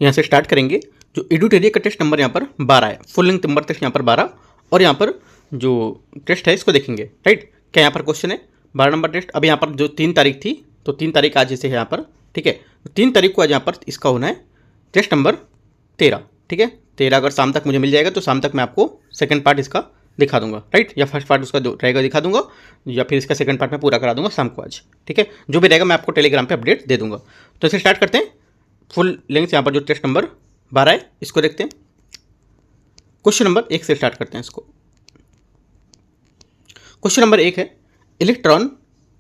यहाँ से स्टार्ट करेंगे। जो एडुटेरिया का टेस्ट नंबर यहाँ पर 12 है, फुल लेंथ नंबर टेस्ट यहाँ पर 12, और यहाँ पर जो टेस्ट है इसको देखेंगे, राइट। क्या यहाँ पर क्वेश्चन है 12 नंबर टेस्ट। अब यहाँ पर जो 3 तारीख थी, तो 3 तारीख आज जैसे है यहाँ पर, ठीक है। तो 3 तारीख को आज यहाँ पर इसका होना है टेस्ट नंबर 13, ठीक है। 13 अगर शाम तक मुझे मिल जाएगा तो शाम तक मैं आपको सेकंड पार्ट इसका दिखा दूंगा, राइट, या फर्स्ट पार्ट उसका रहेगा दिखा दूंगा, या फिर इसका सेकंड पार्ट में पूरा करा दूंगा शाम को आज, ठीक है। जो भी रहेगा मैं आपको टेलीग्राम पे अपडेट दे दूंगा। तो इसे स्टार्ट करते हैं। फुल लेंथ यहाँ पर जो टेस्ट नंबर 12 है इसको देखते हैं। क्वेश्चन नंबर 1 से स्टार्ट करते हैं इसको। क्वेश्चन नंबर 1 है, इलेक्ट्रॉन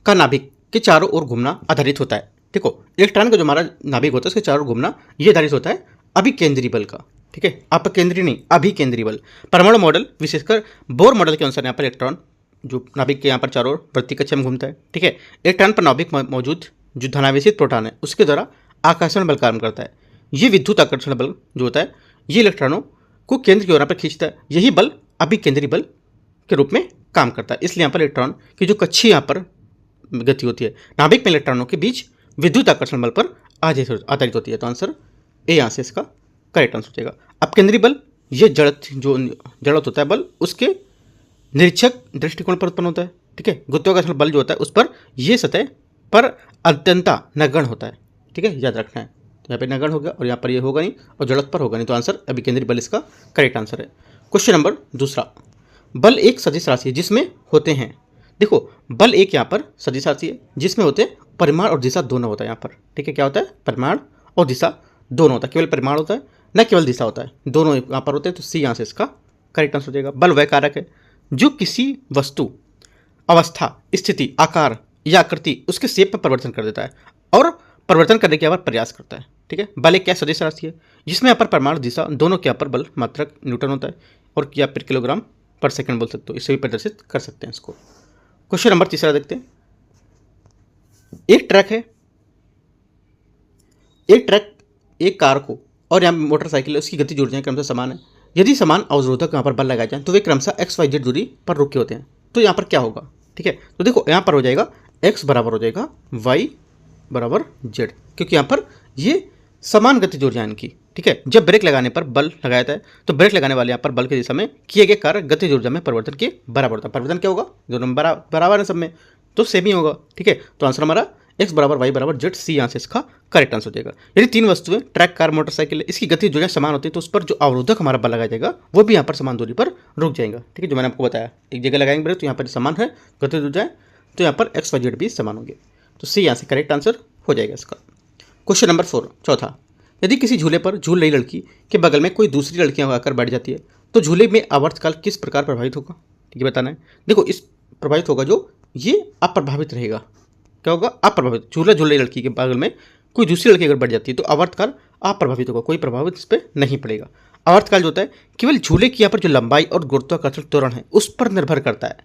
का नाभिक के चारों ओर घूमना आधारित होता है। देखो, इलेक्ट्रॉन का जो हमारा नाभिक होता है उसके चारों ओर घूमना ये आधारित होता है अभिकेंद्री बल का, ठीक है। अपकेंद्री नहीं, अभिकेंद्री बल। परमाणु मॉडल विशेषकर बोर मॉडल के अनुसार यहाँ पर इलेक्ट्रॉन जो नाभिक के यहाँ पर चारों ओर वृत्तीय कक्षा में घूमता है, ठीक है। इलेक्ट्रॉन पर नाभिक मौजूद जो धनावेशित प्रोटॉन है उसके द्वारा आकर्षण बल कार्य करता है। ये विद्युत आकर्षण बल जो होता है ये इलेक्ट्रॉनों को केंद्र की ओर पर खींचता है। यही बल अभिकेंद्री बल के रूप में काम करता है। इसलिए यहाँ पर इलेक्ट्रॉन की जो कक्षीय यहाँ पर गति होती है नाभिक में इलेक्ट्रॉनों के बीच विद्युत आकर्षण बल पर आधारित होती है। तो आंसर ए यहाँ से इसका करेक्ट आंसर हो जाएगा। अपकेंद्री बल ये जड़त्व होता है बल, उसके निरीक्षक दृष्टिकोण पर उत्पन्न होता है, ठीक है। गुरुत्वाकर्षण बल जो होता है उस पर यह सतह पर अत्यंता नगण्य होता है, ठीक है, याद रखना है। तो यहाँ पे नगण्य हो गया और यहाँ पर ये होगा नहीं और जड़त्व पर होगा नहीं, तो आंसर अभिकेंद्री बल इसका करेक्ट आंसर है। क्वेश्चन नंबर दूसरा, बल एक सदिश राशि है जिसमें होते हैं, देखो बल एक यहाँ पर सदिश राशि है जिसमें होते हैं परिमाण और दिशा दोनों होता है यहाँ पर, ठीक है। क्या होता है, परिमाण और दिशा दोनों होता है, केवल परिमाण होता है न केवल दिशा होता है, दोनों यहाँ पर होते हैं। तो सी यहाँ से इसका करेक्ट आंसर हो जाएगा। बल वह कारक है जो किसी वस्तु, अवस्था, स्थिति, आकार या आकृति उसके शेप में परिवर्तन कर देता है और परिवर्तन करने के यहाँ पर प्रयास करता है, ठीक है। बल एक क्या सदिश राशि है जिसमें यहाँ पर परमाणु दिशा दोनों के यहाँ पर बल मात्रक न्यूटन होता है और या फिर किलोग्राम पर सेकंड बोल सकते हो, इससे भी प्रदर्शित कर सकते हैं इसको। क्वेश्चन नंबर तीसरा देखते हैं। एक ट्रक है, एक कार को और यहाँ मोटरसाइकिल है, उसकी गति जुड़ जाए क्रमशः समान है। यदि समान अवरोधक यहाँ पर बल लगाए जाए तो वे क्रमशः XYZ दूरी पर रुके होते हैं। तो यहाँ पर क्या होगा, ठीक है। तो देखो यहाँ पर हो जाएगा x बराबर हो जाएगा y बराबर z, क्योंकि यहाँ पर ये समान गति जुड़ जाए इनकी, ठीक है। जब ब्रेक लगाने पर बल लगाया जाता है तो ब्रेक लगाने वाले यहाँ पर बल की दिशा में किए गए कार्य गति ऊर्जा में परिवर्तन के बराबर होता है। परिवर्तन क्या होगा, दोनों बराबर है सब में, तो सेम ही होगा, ठीक है। तो आंसर हमारा x बराबर y बराबर z, सी यहाँ से इसका करेक्ट आंसर हो जाएगा। यदि तीन वस्तुएं ट्रक, कार, मोटरसाइकिल इसकी गति जो है समान होती है तो उस पर जो अवरोधक हमारा बल लगाया जाएगा वो भी यहाँ पर समान दूरी पर रुक जाएगा, ठीक है। जो मैंने आपको बताया, एक जगह लगाएंगे ब्रेक तो यहाँ पर समान है गति जुड़ जाए तो यहाँ पर XYZ भी समान होंगे। तो सी यहाँ से करेक्ट आंसर हो जाएगा इसका। क्वेश्चन नंबर 4 चौथा, यदि किसी झूले पर झूल रही लड़की के बगल में कोई दूसरी लड़कियां आकर बैठ जाती है तो झूले में आवर्तकाल किस प्रकार प्रभावित होगा, ठीक है, बताना है। देखो इस प्रभावित होगा जो ये अप्रभावित रहेगा। क्या होगा, अप्रभावित। झूला झूल रही लड़की के बगल में कोई दूसरी लड़की अगर बैठ जाती है तो आवर्तकाल अप्रभावित होगा, कोई प्रभावित इस पर नहीं पड़ेगा। आवर्तकाल जो होता है केवल झूले की यहाँ पर जो लंबाई और गुरुत्वाकर्षण त्वरण है उस पर निर्भर करता है,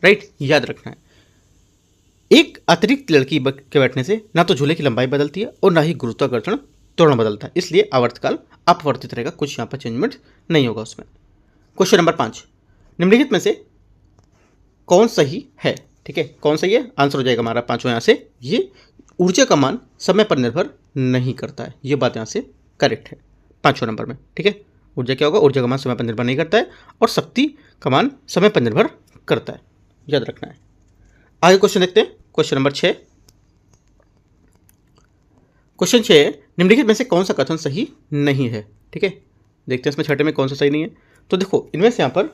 राइट, याद रखना है। एक अतिरिक्त लड़की के बैठने से ना तो झूले की लंबाई बदलती है और ना ही गुरुत्वाकर्षण त्वरण बदलता है, इसलिए आवर्तकाल अपवर्तित रहेगा, कुछ यहाँ पर चेंजमेंट नहीं होगा उसमें। क्वेश्चन नंबर 5, निम्नलिखित में से कौन सही है, ठीक है, कौन सही है, आंसर हो जाएगा हमारा पांचवा यहाँ से, ये ऊर्जा का मान समय पर निर्भर नहीं करता है, ये बात यहाँ से करेक्ट है 5वें नंबर में, ठीक है। ऊर्जा क्या होगा, ऊर्जा का मान समय पर निर्भर नहीं करता है और शक्ति का मान समय पर निर्भर करता है, याद रखना है। आगे क्वेश्चन देखते हैं। क्वेश्चन नंबर 6, क्वेश्चन 6, निम्नलिखित में से कौन सा कथन सही नहीं है, ठीक है। देखते हैं इसमें छठे में कौन सा सही नहीं है। तो देखो इनमें से यहाँ पर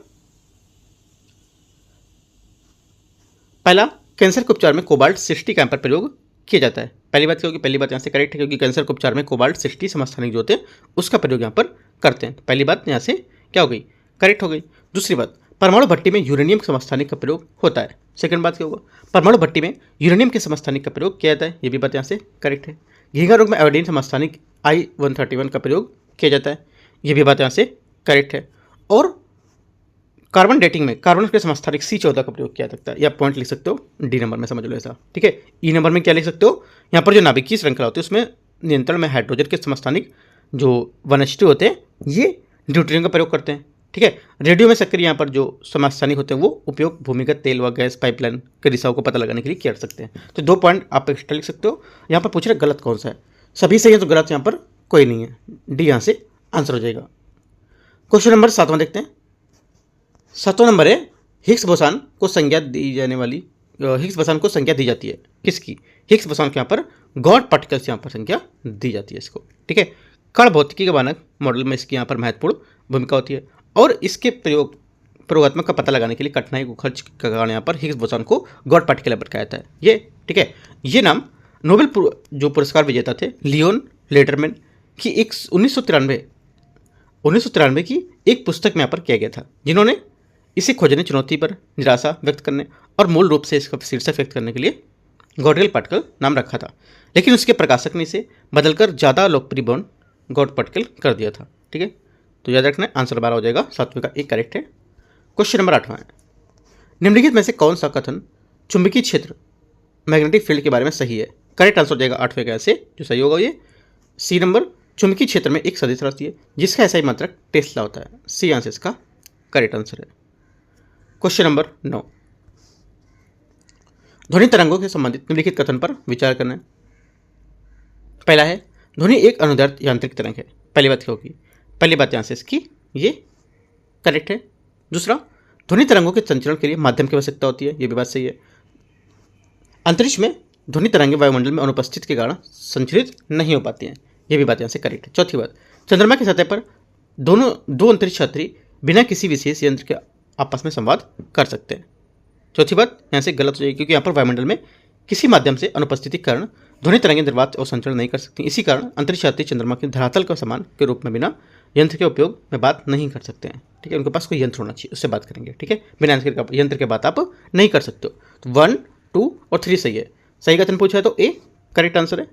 पहला, कैंसर के उपचार में कोबाल्ट 60 का यहाँ पर प्रयोग किया जाता है। पहली बात क्या होगी, पहली बात यहाँ से करेक्ट है क्योंकि कैंसर के उपचार में कोबाल्ट 60 समस्थानिक जो होते हैं उसका प्रयोग यहाँ पर करते हैं। पहली बात यहाँ से क्या हो गई, करेक्ट हो गई। दूसरी बात, परमाणु भट्टी में यूरेनियम समस्थानिक का प्रयोग होता है। सेकंड बात क्या होगा, परमाणु भट्टी में यूरेनियम के समस्थानिक का प्रयोग किया जाता है, ये भी बात यहाँ से करेक्ट है। घींगा रोग में आयोडीन समस्थानिक I-131 का प्रयोग किया जाता है, ये भी बात यहाँ से करेक्ट है। और कार्बन डेटिंग में कार्बन के समस्थानिक C14 का प्रयोग किया जाता है, या पॉइंट लिख सकते हो डी नंबर में, समझ लो ऐसा, ठीक है। ई नंबर में क्या लिख सकते हो, यहाँ पर जो नाभिकीय श्रृंखला होती है उसमें नियंत्रण में हाइड्रोजन के समस्थानिक जो 1s2 होते हैं ये ड्यूटेरियम का प्रयोग करते हैं, ठीक है। रेडियो में सक्रिय यहाँ पर जो समस्थानिक होते हैं वो उपयोग भूमिगत तेल व गैस पाइपलाइन के दिशाओं को पता लगाने के लिए किया जा सकते हैं। तो 2 पॉइंट आप एक्स्ट्रा लिख सकते हो। यहाँ पर पूछ रहे गलत कौन सा है, सभी सही है तो गलत यहाँ पर कोई नहीं है। डी यहाँ से आंसर हो जाएगा। क्वेश्चन नंबर 7वां देखते हैं। 7वां नंबर है हिग्स बोसान को संज्ञा दी जाने वाली, हिग्स बोसान को संज्ञा दी जाती है किसकी? हिग्स बोसान के यहाँ पर गॉड पार्टिकल्स यहाँ पर संज्ञा दी जाती है इसको, ठीक है। कण भौतिकी के मानक मॉडल में इसकी यहाँ पर महत्वपूर्ण भूमिका होती है और इसके प्रयोगात्मक का पता लगाने के लिए कठिनाई को खर्च का कारण यहाँ पर हिग्स बोसान को गॉड पार्टिकल पर कहा जाता है ये, ठीक है। ये नाम नोबेल जो पुरस्कार विजेता थे लियोन लेटरमैन की एक 1993 की एक पुस्तक में यहाँ पर किया गया था, जिन्होंने इसे खोजने चुनौती पर निराशा व्यक्त करने और मूल रूप से इसका शीर्षक व्यक्त करने के लिए गॉडरेल पार्टिकल नाम रखा था, लेकिन उसके प्रकाशक ने इसे बदलकर ज़्यादा लोकप्रिय बॉन्ड गॉड पार्टिकल कर दिया था, ठीक है। तो याद रखना है आंसर 12 हो जाएगा, 7वें का एक करेक्ट है। क्वेश्चन नंबर 8वां है, निम्नलिखित में से कौन सा कथन चुंबकीय क्षेत्र मैग्नेटिक फील्ड के बारे में सही है? करेक्ट आंसर हो जाएगा 8वें का ऐसे जो सही होगा ये सी नंबर, चुंबकीय क्षेत्र में एक सदिश राशि है जिसका ऐसा ही मात्रक टेस्ला होता है। सी आंसर इसका करेक्ट आंसर है। क्वेश्चन नंबर 9, ध्वनि तरंगों के संबंधित निम्नलिखित कथन पर विचार करना है। पहला है ध्वनि एक अनुदैर्ध्य यांत्रिक तरंग है। पहली बात क्या होगी? पहली बात यहाँ से इसकी ये करेक्ट है। दूसरा, ध्वनि तरंगों के संचरण के लिए माध्यम की आवश्यकता होती है, ये भी बात सही है। अंतरिक्ष में ध्वनि तरंगें वायुमंडल में अनुपस्थित के कारण संचरित नहीं हो पाती हैं, ये भी बात यहाँ से करेक्ट है। चौथी बात, चंद्रमा की सतह पर दो अंतरिक्ष यात्री बिना किसी विशेष यंत्र के आपस में संवाद कर सकते हैं। चौथी बात यहाँ से गलत हो जाएगी क्योंकि यहाँ पर वायुमंडल में किसी माध्यम से अनुपस्थिति के कारण ध्वनि तरंगें निर्वात और संचरण नहीं कर सकती। इसी कारण अंतरिक्ष यात्री चंद्रमा के धरातल का समान के रूप में बिना यंत्र के उपयोग में बात नहीं कर सकते हैं, ठीक है। उनके पास कोई यंत्र होना चाहिए, उससे बात करेंगे, ठीक है। बिना यंत्र के बात आप नहीं कर सकते हो। तो 1, 2 और 3 सही है। सही कथन पूछा है तो ए करेक्ट आंसर है।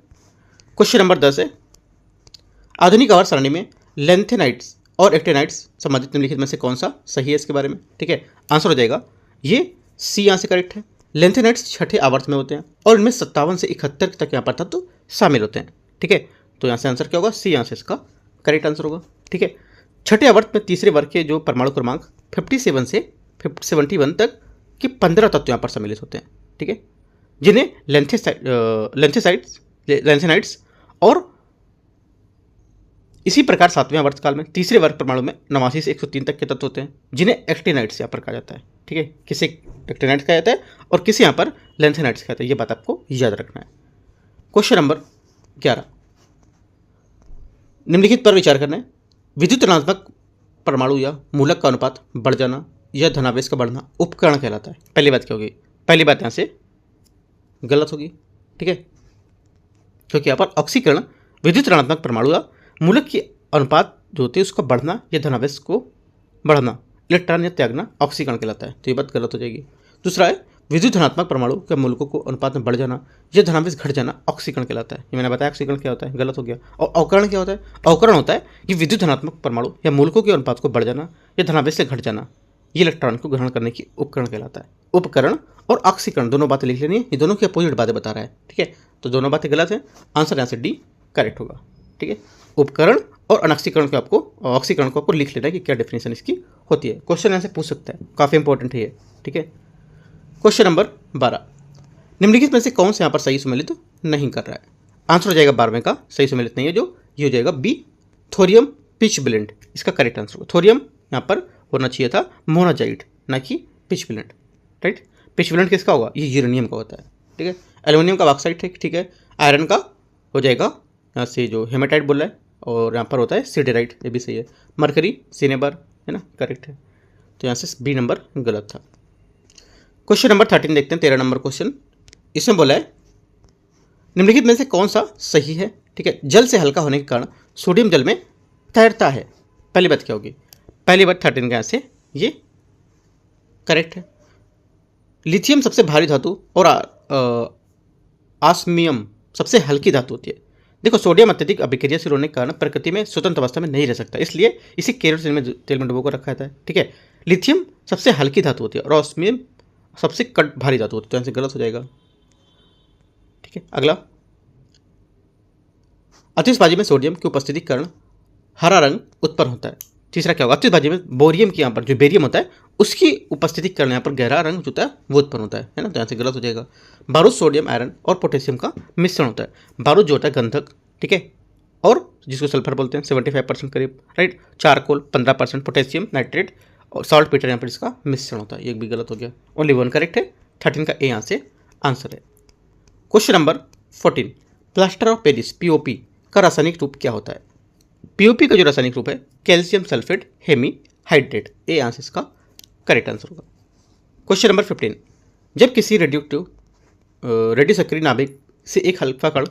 क्वेश्चन नंबर 10 है, आधुनिक आवर्त सारणी में लेंथेनाइट्स और एक्टेनाइट्स संबंधित निम्नलिखित में से कौन सा सही है इसके बारे में, ठीक है। आंसर हो जाएगा ये सी यहाँ से करेक्ट है। लेंथेनाइट्स छठे आवर्त में होते हैं और इनमें 57 से 71 तक यहाँ पर तत्व शामिल होते हैं, ठीक है। तो यहाँ से आंसर क्या होगा? सी यहाँ से इसका करेक्ट आंसर होगा, ठीक है। छठे आवर्त में तीसरे वर्ग के जो परमाणु क्रमांक 57 से 71 तक के 15 तत्व यहाँ पर सम्मिलित होते हैं, ठीक है, जिन्हें लेंथेनाइट्स और इसी प्रकार 7वें आवर्तकाल में तीसरे वर्ग परमाणु में 89 से 103 तक के तत्व होते हैं, जिन्हें एक्टिनाइट्स यहाँ पर कहा जाता है, ठीक है। किसे एक्टिनाइट्स कहा जाता है और किसे यहाँ पर लेंथेनाइट्स कहा जाता है, ये बात आपको याद रखना है। क्वेश्चन नंबर 11, निम्नलिखित पर विचार करना है। विद्युत ऋणात्मक परमाणु या मूलक का अनुपात बढ़ जाना या धनावेश का बढ़ना उपकरण कहलाता है। पहली बात क्या होगी? पहली बात यहाँ से गलत होगी, ठीक है, क्योंकि यहाँ पर ऑक्सीकरण विद्युत ऋणात्मक परमाणु या मूलक की अनुपात जो होती है उसका बढ़ना या धनावेश को बढ़ना, इलेक्ट्रॉन या त्यागना ऑक्सीकरण कहलाता है, तो ये बात गलत हो जाएगी। दूसरा है विद्युत धनात्मक परमाणु के मूलकों को अनुपात में बढ़ जाना या धनावेश घट जाना ऑक्सीकरण कहलाता है। ये मैंने बताया ऑक्सीकरण क्या होता है, गलत हो गया। और अवकरण क्या होता है? अवकरण होता है कि विद्युत धनात्मक परमाणु या मूलकों के अनुपात को बढ़ जाना या धनावेश से घट जाना, ये इलेक्ट्रॉन को ग्रहण करने की उपकरण कहलाता है। उपकरण और ऑक्सीकरण दोनों बातें लिख लेनी है, ये दोनों की अपोजिट बातें बता रहा है, ठीक है। तो दोनों बातें गलत है, आंसर यहाँ से डी करेक्ट होगा, ठीक है। उपकरण और अनऑक्सीकरण को आपको ऑक्सीकरण को आपको लिख लेना है कि क्या डेफिनेशन इसकी होती है। क्वेश्चन यहाँ से पूछ सकता है, काफ़ी इंपॉर्टेंट है ये, ठीक है। क्वेश्चन नंबर 12, निम्नलिखित में से कौन से यहाँ पर सही सुमेलित नहीं कर रहा है? आंसर हो जाएगा 12वें का सही सुमेलित नहीं है, जो ये हो जाएगा बी थोरियम पिच ब्लेंड, इसका करेक्ट आंसर होगा। थोरियम यहाँ पर होना चाहिए था मोनाजाइट, ना कि pitch blend, right. Pitch blend किसका होगा? ये यूरेनियम का होता है, ठीक है। एल्यूमिनियम का बॉक्साइट है, ठीक है। आयरन का हो जाएगा यहाँ से जो हेमेटाइट बोल रहा है, और यहाँ पर होता है सिडेराइट, ये भी सही है। मरकरी सिनेबर है ना, करेक्ट है। तो यहाँ से बी नंबर गलत था। क्वेश्चन नंबर 13 देखते हैं, 13 नंबर क्वेश्चन। इसमें बोला है निम्नलिखित में से कौन सा सही है, ठीक है। जल से हल्का होने के कारण सोडियम जल में तैरता है। पहली बात क्या होगी? पहली बात 13 का यहाँ से ये करेक्ट है। लिथियम सबसे भारी धातु और ऑस्मियम सबसे हल्की धातु होती है। देखो, सोडियम अत्यधिक अभिक्रियाशील होने के कारण प्रकृति में स्वतंत्र अवस्था में नहीं रह सकता, इसलिए इसे केरोसिन तेल में डुबो कर रखा जाता है, ठीक है। लिथियम सबसे हल्की धातु होती है और ऑस्मियम सबसे भारी धातु होती है, तो यहाँ से गलत हो जाएगा, ठीक है। अगला, आतिशबाजी में सोडियम की उपस्थिति के कारण हरा रंग उत्पन्न होता है। तीसरा क्या होगा? आतिशबाजी में बोरियम की यहाँ पर जो बेरियम होता है उसकी उपस्थिति के कारण यहाँ पर गहरा रंग होता है वो उत्पन्न होता है ना, तो यहाँ से गलत हो जाएगा। बारूद सोडियम, आयरन और पोटेशियम का मिश्रण होता है। बारूद जो होता है गंधक, ठीक है, और जिसको सल्फर बोलते हैं 75% करीब, राइट। चारकोल 15%, पोटेशियम नाइट्रेट और सॉल्ट पीटर यहाँ पर इसका मिश्रण होता है। ये भी गलत हो गया, ओनली 1 करेक्ट है। 13 का ए यहाँ से आंसर है। Question number 14, plaster of Paris POP का रासायनिक रूप क्या होता है? पीओपी का जो रासायनिक रूप है कैल्शियम सल्फेट हेमी हाइड्रेट, ए यहाँ से इसका करेक्ट आंसर होगा। क्वेश्चन नंबर 15, जब किसी रेडियो सक्रिय नाभिक से एक हल्का कण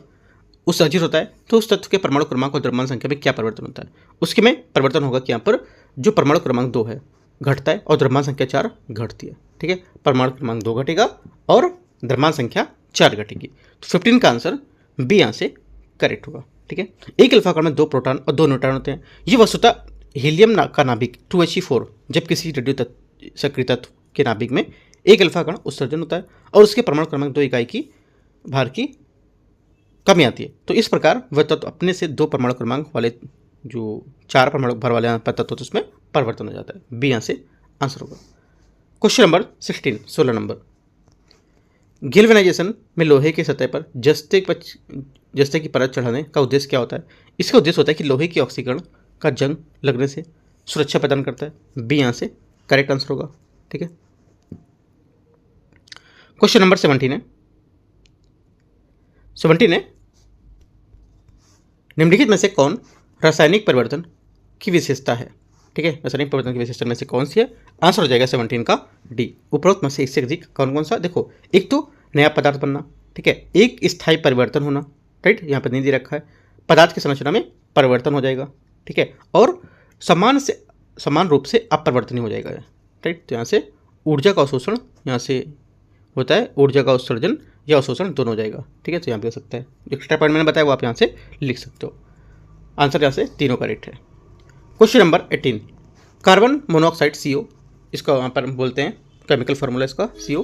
उत्सर्जित होता है तो उस तत्व के परमाणु क्रमांक और द्रव्यमान संख्या में क्या परिवर्तन होता है? उसके में परिवर्तन होगा कि यहाँ पर जो परमाणु क्रमांक 2 है घटता है और द्रव्यमान संख्या 4 घटती है, ठीक है। परमाणु क्रमांक 2 घटेगा और द्रव्यमान संख्या 4 घटेगी। तो 15 का आंसर बी यहाँ से करेक्ट होगा, ठीक है। एक अल्फा कण में 2 प्रोटॉन और 2 न्यूट्रॉन होते हैं। ये वस्तुतः हीलियम का नाभिक 2He4 जब किसी रेडियो सक्रिय तत्व के नाभिक में एक अल्फा कण उत्सर्जन होता है और उसके परमाणु क्रमांक 2 इकाई की भार की कमी आती है, तो इस प्रकार वह तत्व अपने से 2 परमाणु क्रमांक वाले जो 4 परमाणु भर वाले तत्व होते हैं उसमें परिवर्तन हो जाता है। बी यहाँ से आंसर होगा। क्वेश्चन नंबर 16 नंबर, गैल्वेनाइजेशन में लोहे की सतह पर जस्ते की परत चढ़ाने का उद्देश्य क्या होता है? इसका उद्देश्य होता है कि लोहे की ऑक्सीकरण का जंग लगने से सुरक्षा प्रदान करता है। बी यहाँ से करेक्ट आंसर होगा, ठीक है। क्वेश्चन नंबर 17 है निम्नलिखित में से कौन रासायनिक परिवर्तन की विशेषता है? ठीक है, रासायनिक परिवर्तन की विशेषता में से कौन सी है? आंसर हो जाएगा 17 का डी। उपरोक्त में से इससे अधिक कौन कौन सा? देखो, एक तो नया पदार्थ बनना, ठीक है, एक स्थायी परिवर्तन होना, राइट, यहाँ पर नहीं दे रखा है, पदार्थ की संरचना में परिवर्तन हो जाएगा, ठीक है, और समान रूप से अपरिवर्तनीय हो जाएगा, राइट। तो यहाँ से ऊर्जा का अवशोषण यहाँ से होता है, ऊर्जा का उत्सर्जन या अवशोषण दोनों हो जाएगा, ठीक है। तो यहाँ पे हो सकता है, एक्स्ट्रा पॉइंट मैंने बताया वो आप यहाँ से लिख सकते हो। आंसर यहाँ से तीनों करेक्ट है। Question number 18, carbon monoxide CO, इसका यहाँ पर बोलते हैं केमिकल फार्मूला इसका CO,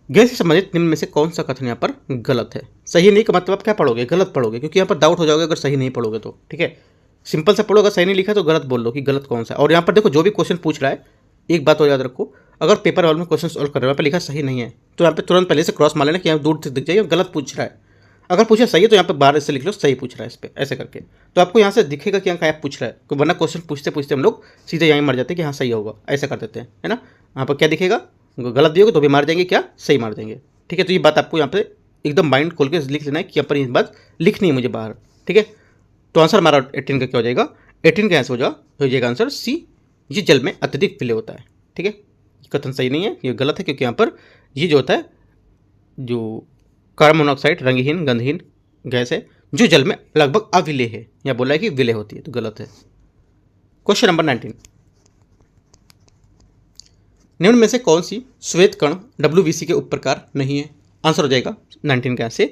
गैस से संबंधित निम्न में से कौन सा कथन यहाँ पर गलत है? सही नहीं का मतलब आप क्या पढ़ोगे? गलत पढ़ोगे, क्योंकि यहाँ पर डाउट हो जाओगे अगर सही नहीं पढ़ोगे तो, ठीक है। सिंपल से पढ़ो, अगर सही नहीं लिखा तो गलत बोल लो कि गलत कौन सा है। और यहाँ पर देखो जो भी क्वेश्चन पूछ रहा है, एक बात और याद रखो, अगर पेपर वाले में क्वेश्चन सॉल्व कर रहे हो, यहाँ पर लिखा सही नहीं है तो यहाँ पे तुरंत पहले से क्रॉस मार लेना कि यहाँ दूर से दिख जाएगा गलत पूछ रहा है। अगर पूछा सही है तो यहाँ पे बाहर से लिख लो सही पूछ रहा है, इस पर ऐसे करके तो आपको यहाँ से दिखेगा कि यहाँ क्या पूछ रहा है। तो वरना क्वेश्चन पूछते पूछते हम लोग सीधे यहाँ मर जाते हैं कि हाँ सही होगा, ऐसा कर देते हैं, है ना। यहाँ पर क्या दिखेगा, गलत दियोगे तो भी मार देंगे, क्या सही मार देंगे, ठीक है। तो ये बात आपको यहाँ पे एकदम माइंड खोल के लिख लेना है कि यहाँ पर ये बात लिखनी है मुझे बाहर, ठीक है। तो आंसर हमारा 18 का क्या हो जाएगा? 18 का आंसर हो जाएगा आंसर सी, ये जल में अत्यधिक विलय होता है, ठीक है। कथन सही नहीं है, ये गलत है, क्योंकि यहाँ पर ये जो होता है जो कार्बन मोनोऑक्साइड रंगहीन गंधहीन गैस है जो जल में लगभग अविलेय है, या बोला है कि विलेय होती है, तो गलत है। क्वेश्चन नंबर 19, निम्न में से कौन सी श्वेत कण WBC के उप प्रकार नहीं है? आंसर हो जाएगा 19 का यहाँ से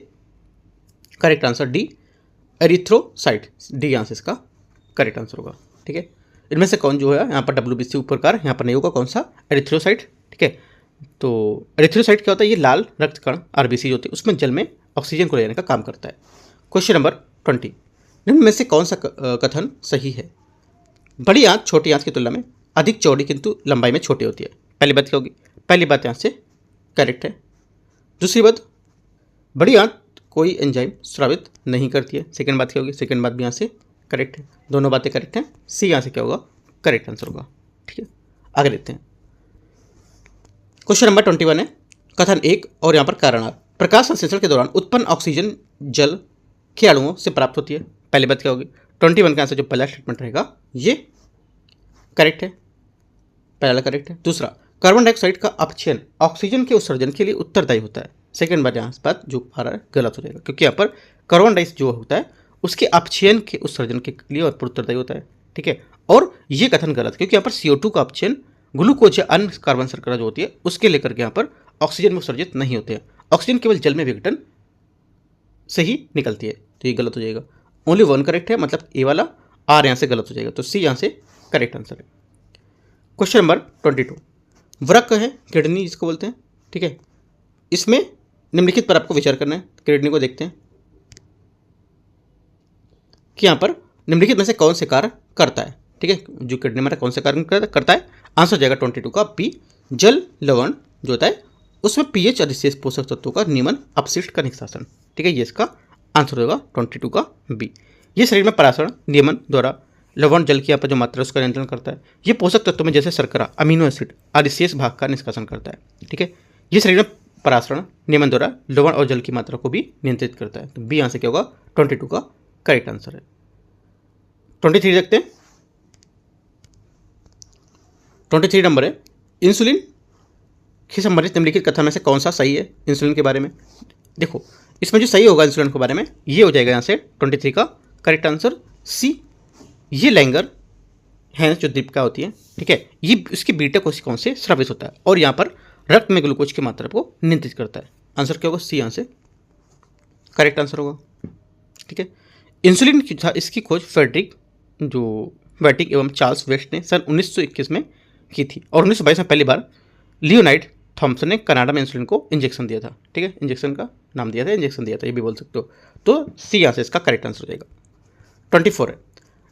correct answer D, erythrocyte, D यहाँ से इसका करेक्ट आंसर होगा, ठीक है। इनमें से कौन जो है यहाँ पर WBC उप प्रकार यहाँ पर नहीं होगा, कौन सा? एरिथ्रोसाइट, ठीक है। तो एरिथ्रोसाइट क्या होता है? ये लाल रक्त कण RBC जो होते हैं उसमें जल में ऑक्सीजन को ले जाने का काम करता है। क्वेश्चन नंबर 20, निम्न में से कौन सा कथन सही है? बड़ी आंत छोटी आंत की तुलना में अधिक चौड़ी किंतु लंबाई में छोटी होती है। पहली बात क्या होगी? पहली बात यहाँ से करेक्ट है। दूसरी बात, बड़ी आंत कोई एंजाइम स्रावित नहीं करती है। सेकंड बात क्या होगी? सेकंड बात भी यहाँ से करेक्ट है, दोनों बातें करेक्ट हैं। सी यहाँ से क्या होगा? करेक्ट आंसर होगा, ठीक है। आगे देखते हैं। क्वेश्चन नंबर 21 है कथन 1 और यहाँ पर कारण आर, प्रकाश संश्लेषण के दौरान उत्पन्न ऑक्सीजन जल के अणुओं से प्राप्त होती है। पहली बात क्या होगी? 21 का आंसर जो पहला स्टेटमेंट रहेगा ये करेक्ट है, पहला करेक्ट है। दूसरा, कार्बन डाइऑक्साइड का अपक्षयन ऑक्सीजन के उत्सर्जन के लिए उत्तरदायी होता है। सेकंड बात यहाँ बात जो आ रहा है गलत हो जाएगा, क्योंकि यहाँ पर कार्बन डाइऑक्साइड जो होता है उसके अपक्षयन के उत्सर्जन के लिए और उत्तरदायी होता है, ठीक है। और ये कथन गलत, क्योंकि यहाँ पर CO2 का अपक्षयन ग्लूकोज या अन्य कार्बन शर्करा जो होती है उसके लेकर के यहाँ पर ऑक्सीजन में उत्सर्जित नहीं होते हैं। ऑक्सीजन केवल जल में विघटन से ही निकलती है, तो ये गलत हो जाएगा। ओनली 1 करेक्ट है, मतलब ए वाला, आर यहाँ से गलत हो जाएगा, तो सी यहाँ से करेक्ट आंसर है। क्वेश्चन नंबर 22, वृक्क है किडनी जिसको बोलते हैं, ठीक है। इसमें निम्नलिखित पर आपको विचार करना है। किडनी को देखते हैं कि यहाँ पर निम्नलिखित में से कौन से कार्य करता है, ठीक है। जो किडनी में कौन से कार्य करता है? आंसर हो जाएगा 22 का बी, जल लवण जो होता है उसमें pH अधिशेष पोषक तत्वों का नियमन अपशिष्ट का निष्कासन, ठीक है। ये इसका आंसर होगा 22 का बी। ये शरीर में परासरण नियमन द्वारा लवण जल की यहाँ पर जो मात्रा है उसका नियंत्रण करता है। ये पोषक तत्वों में जैसे शर्करा, अमीनो एसिड आदि शेष भाग का निष्कासन करता है। ठीक है, ये शरीर में परासरण नियमन द्वारा लवण और जल की मात्रा को भी नियंत्रित करता है। तो बी यहाँ से क्या होगा, 22 का करेक्ट आंसर है। 23 देखते हैं। 23 नंबर है, इंसुलिन से संबंधित निम्नलिखित कथन में से कौन सा सही है इंसुलिन के बारे में। देखो इसमें जो सही होगा इंसुलिन के बारे में ये हो जाएगा यहाँ से 23 का करेक्ट आंसर सी। ये लैंगर है जो दीपिका होती है, ठीक है, ये इसकी बीटा कोशिकाओं से स्रावित होता है और यहाँ पर रक्त में ग्लूकोज की मात्रा को नियंत्रित करता है। आंसर क्या होगा, सी यहाँ से करेक्ट आंसर होगा। ठीक है, इंसुलिन की था इसकी खोज फ्रेडरिक एवं चार्ल्स वेस्ट ने सन 1921 में की थी और 1922 में पहली बार लियोनाइड थॉम्सन ने कनाडा में इंसुलिन को इंजेक्शन दिया था। ठीक है, इंजेक्शन का नाम दिया था, इंजेक्शन दिया था, ये भी बोल सकते हो। तो सी यहाँ से इसका करेक्ट आंसर हो जाएगा। 24 है,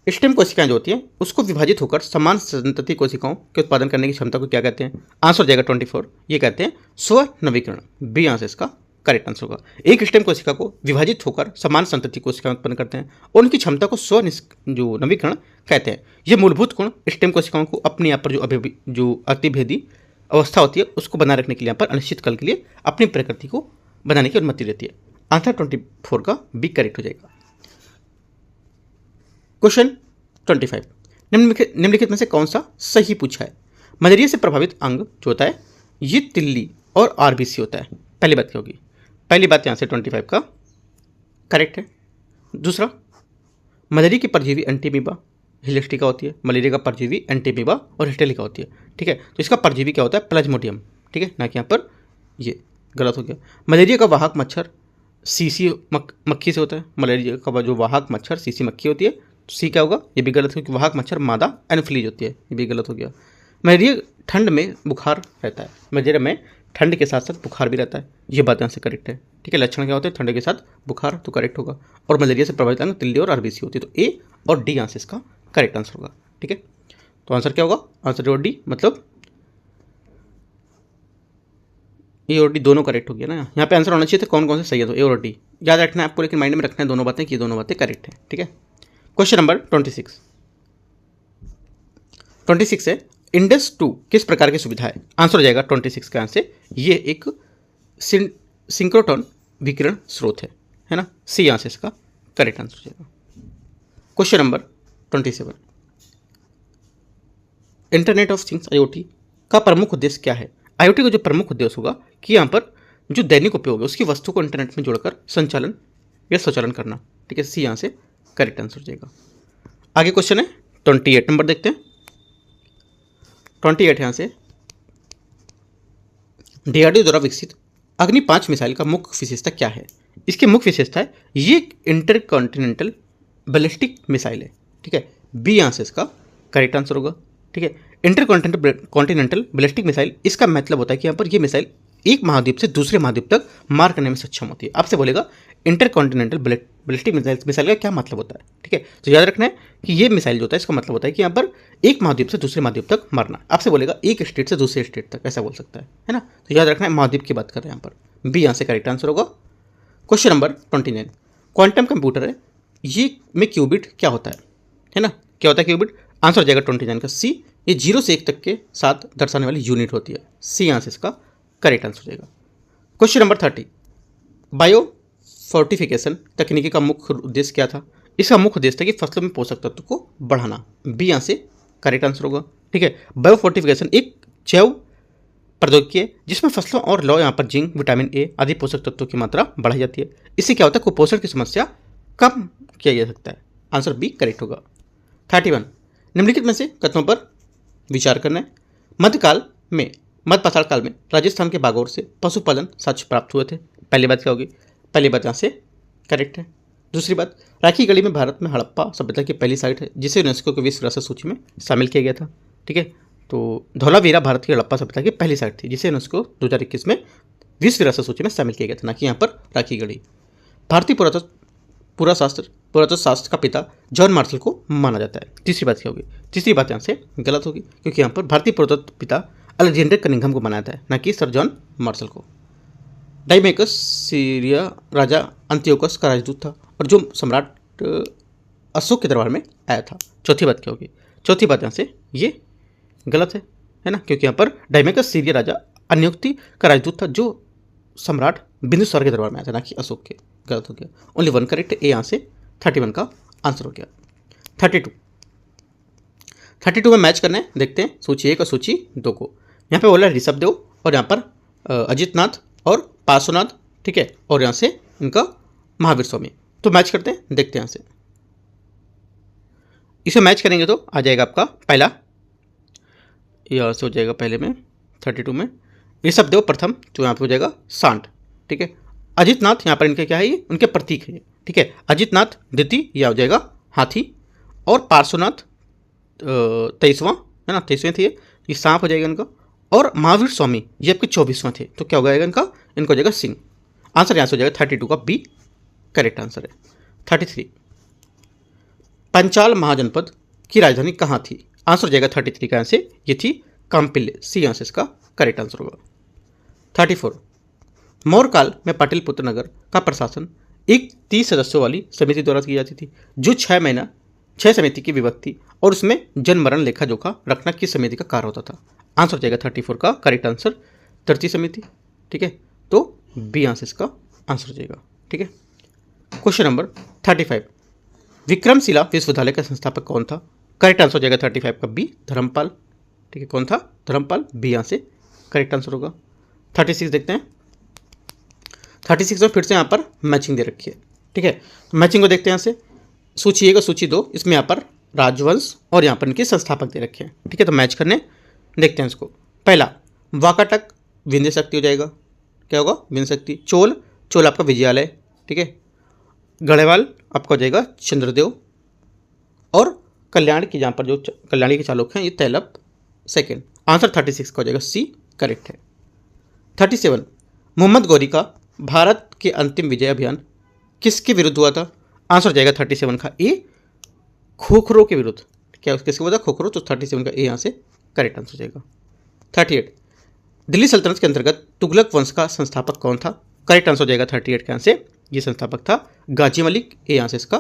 स्टेम कोशिकाएं जो होती हैं उसको विभाजित होकर समान संतति कोशिकाओं के उत्पादन करने की क्षमता को क्या कहते हैं। आंसर हो जाएगा 24, ये कहते हैं स्व नवीकरण। बी यहाँ से इसका करेक्ट आंसर होगा। एक स्टेम कोशिका को विभाजित होकर समान संतति कोशिकाएं उत्पन्न करते हैं और उनकी क्षमता को स्व जो नवीकरण कहते हैं। ये मूलभूत गुण स्टेम कोशिकाओं को अपने यहाँ पर जो अतिभेदी अवस्था होती है उसको बनाए रखने के लिए यहाँ पर अनिश्चित काल के लिए अपनी प्रकृति को बनाने की अनुमति देती है। आंसर 24 का बी करेक्ट हो जाएगा। क्वेश्चन 25, निम्नलिखित में से कौन सा सही पूछा है। मलेरिया से प्रभावित अंग जो होता है ये तिल्ली और आरबीसी होता है। पहली बात क्या होगी, पहली बात यहाँ से 25 का करेक्ट है। दूसरा, मलेरिया की परजीवी एंटीमीबा हिलेस्टिका होती है, मलेरिया का परजीवी एंटीमीबा और हिस्टेलिका होती है। ठीक है, तो इसका परजीवी क्या होता है, प्लाज्मोडियम। ठीक है, ना कि यहाँ पर ये गलत हो गया। मलेरिया का वाहक मच्छर सीसी मक्खी से होता है, मलेरिया का जो वाहक मच्छर सीसी मक्खी होती है। सी क्या होगा, ये भी गलत हो, वाहक मच्छर मादा एनोफिलीज होती है, ये भी गलत हो गया। मलेरिया ठंड में बुखार रहता है, मलेरिया में ठंड के साथ साथ बुखार भी रहता है, ये बात यहाँ से करेक्ट है। ठीक है, लक्षण क्या होते हैं, ठंड के साथ बुखार, तो करेक्ट होगा। और मलेरिया से प्रभावित अंग तिल्ली और आरबीसी होती है, तो ए और डी यहाँ से इसका करेक्ट आंसर होगा। ठीक है, तो आंसर क्या होगा, आंसर और डी, मतलब ए और डी दोनों करेक्ट हो गया ना। यहाँ पे आंसर होना चाहिए था कौन कौन से सही है, तो ए और डी याद रखना है आपको, लेकिन माइंड में रखना है दोनों बातें कि दोनों बातें करेक्ट है। ठीक है, क्वेश्चन नंबर 26 है, इंडस 2 किस प्रकार की सुविधा है। आंसर हो जाएगा 26 का आंसर, ये एक सिंक्रोट्रॉन विकिरण स्रोत है ना। सी यहाँ से इसका करेक्ट आंसर हो जाएगा। Question number 27, internet of things IoT का प्रमुख उद्देश्य क्या है। IoT का जो प्रमुख उद्देश्य होगा कि यहाँ पर जो दैनिक उपयोग है उसकी वस्तु को इंटरनेट में जोड़कर संचालन या स्वचालन करना। ठीक है, सी यहाँ से करेक्ट आंसर हो जाएगा। आगे क्वेश्चन है 28 नंबर देखते हैं। 28 यहाँ से, DRDO द्वारा विकसित अग्नि 5 मिसाइल का मुख्य विशेषता क्या है। इसकी मुख्य विशेषता है ये इंटरकॉन्टिनेंटल बैलिस्टिक मिसाइल है। ठीक है, बी यहाँ से इसका करेक्ट आंसर होगा। ठीक है, इंटरकॉन्टिनेंटल बैलिस्टिक मिसाइल, इसका मतलब होता है कि यहाँ पर ये मिसाइल एक महाद्वीप से दूसरे महाद्वीप तक मार करने में सक्षम होती है। आपसे बोलेगा इंटरकॉन्टिनेंटल बैलिस्टिक मिसाइल का क्या मतलब होता है। ठीक है, तो याद रखना है कि ये मिसाइल जो होता है इसका मतलब होता है कि यहाँ पर एक महाद्वीप से दूसरे महाद्वीप तक मारना। आपसे बोलेगा एक स्टेट से दूसरे स्टेट तक, ऐसा बोल सकता है ना। तो याद रखना है महाद्वीप की बात कर रहे हैं यहाँ पर, बी यहाँ से करेक्ट आंसर होगा। क्वेश्चन नंबर 29, क्वांटम कंप्यूटर है, ये में क्यूबिट क्या होता है ना, क्या होता है क्यूबिट। आंसर हो जाएगा 29 का सी, ये 0 से 1 तक के साथ दर्शाने वाली यूनिट होती है। सी यहाँ से इसका करेक्ट आंसर हो जाएगा। क्वेश्चन नंबर 30, बायो फोर्टिफिकेशन तकनीकी का मुख्य उद्देश्य क्या था। इसका मुख्य उद्देश्य था कि फसलों में पोषक तत्व को बढ़ाना। बी यहाँ से करेक्ट आंसर होगा। ठीक है, बायो फोर्टिफिकेशन एक जैव प्रौद्योगिकी है जिसमें फसलों और लौ यहाँ पर जिंक, विटामिन ए आदि पोषक तत्वों की मात्रा बढ़ाई जाती है। इससे क्या होता है, कुपोषण की समस्या कम किया जा सकता है। आंसर बी करेक्ट होगा। 31, निम्नलिखित में से कथनों पर विचार करना है। मध्यपाषाण काल में राजस्थान के बागौर से पशुपालन साक्ष्य प्राप्त हुए थे। पहली बात क्या होगी, पहली बात यहाँ से करेक्ट है। दूसरी बात, राखी गढ़ी में भारत में हड़प्पा सभ्यता की पहली साइट है जिसे यूनेस्को के विश्व विरासत सूची में शामिल किया गया था। ठीक है, तो धौलावीरा भारत की हड़प्पा सभ्यता की पहली साइट थी जिसे यूनेस्को 2021 में विश्व विरासत सूची में शामिल किया गया था, ना कि यहाँ पर राखी गढ़ी। भारतीय पुरातत्व शास्त्र का पिता जॉन मार्शल को माना जाता है। तीसरी बात क्या होगी, तीसरी बात यहाँ से गलत होगी क्योंकि यहाँ पर भारतीय पुरातत्व पिता अलेक्जेंडर कनिंघम को माना जाता है, ना कि सर जॉन मार्शल को। डाइमेकस सीरिया राजा अंत्योकस का राजदूत था और जो सम्राट अशोक के दरबार में आया था। चौथी बात क्या होगी? चौथी बात यहाँ से ये गलत है ना, क्योंकि यहाँ पर डायमेकस सीरिया राजा अनियुक्ति का राजदूत था जो सम्राट बिंदुसार के दरबार में आया था, ना कि अशोक के। गलत हो गया। ओनली वन करेक्ट, ए यहाँ से 31 का आंसर हो गया। 32 में मैच करने देखते हैं सूची 1 और सूची 2 को। यहाँ पे बोला ऋषभ देव और यहाँ पर अजित नाथ और पार्श्वनाथ, ठीक है, और यहाँ से इनका महावीर स्वामी। तो मैच करते हैं, देखते हैं यहाँ से। इसे मैच करेंगे तो आ जाएगा आपका पहला, यहाँ से हो जाएगा पहले में 32 में ऋषभ देव प्रथम, जो यहाँ पे हो जाएगा सांड, ठीक है। अजित नाथ यहाँ पर इनके क्या है, ये उनके प्रतीक है, ठीक है। अजित नाथ द्वितीय, यह हो जाएगा हाथी, और पार्श्वनाथ 23वां है ना, 23वें थे ये सांप हो जाएगा इनका, और महावीर स्वामी ये आपके 24वां थे, तो क्या हो जाएगा इनका हो जाएगा सिंह। आंसर यहाँ से हो जाएगा 32 का बी करेक्ट आंसर है। 33 पंचाल महाजनपद की राजधानी कहाँ थी? आंसर हो जाएगा 33 का यहाँ से ये थी काम्पिल्य, सी यहाँ से इसका करेक्ट आंसर होगा। 34 मौर्य काल में पाटलिपुत्र नगर का प्रशासन एक 30 सदस्यों वाली समिति द्वारा की जाती थी, जो 6 समिति की विभक्ति और उसमें जन्म मरण लेखा जोखा रखना किस समिति का कार्य होता था? आंसर हो जाएगा 34 का करेक्ट आंसर तृतीय समिति, ठीक है। तो बी यहाँ से इसका आंसर हो जाएगा, ठीक है। क्वेश्चन नंबर 35 विक्रमशिला विश्वविद्यालय का संस्थापक कौन था? करेक्ट आंसर हो जाएगा 35 का बी धर्मपाल, ठीक है। कौन था? धर्मपाल, बी यहाँ से करेक्ट आंसर होगा। 36 देखते हैं। 36 में फिर से यहाँ पर मैचिंग दे रखी है, ठीक है। मैचिंग को देखते हैं यहाँ से। सूची 1 और सूची 2, इसमें यहाँ पर राजवंश और यहाँ पर इनके संस्थापक दे रखे हैं, ठीक है। तो मैच करने देखते हैं इसको। पहला वाकाटक विंध्य शक्ति हो जाएगा, क्या होगा? विंध्य शक्ति। चोल आपका विजयालय, ठीक है। गढ़वाल आपका हो जाएगा चंद्रदेव, और कल्याण की जहाँ पर जो कल्याणी के चालुक्य हैं ये तैलप सेकेंड। आंसर 36 का हो जाएगा सी करेक्ट है। 37 मोहम्मद गौरी का भारत के अंतिम विजय अभियान किसके विरुद्ध हुआ था? आंसर हो जाएगा 37 का ए खोखरों के विरुद्ध। क्या किसके विरुद्ध? खोखरो, तो 37 का ए यहाँ से करेक्ट आंसर हो जाएगा। 38 दिल्ली सल्तनत के अंतर्गत तुगलक वंश का संस्थापक कौन था? करेक्ट आंसर हो जाएगा 38 के यहाँ से ये संस्थापक था गाजी मलिक, ए यहाँ से इसका